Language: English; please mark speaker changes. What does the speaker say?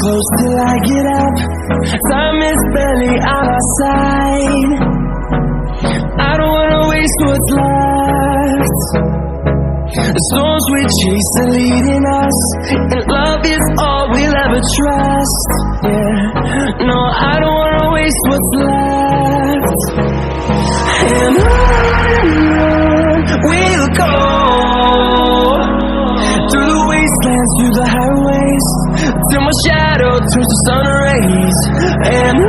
Speaker 1: close till I get up. Time is barely on our side. I don't wanna waste what's left. The storms we chase are leading us, and love is all we'll ever trust. Yeah, no, I don't wanna waste what's left. And on we'll go, through the wastelands, through the highways, till my shadow turns to sun rays. And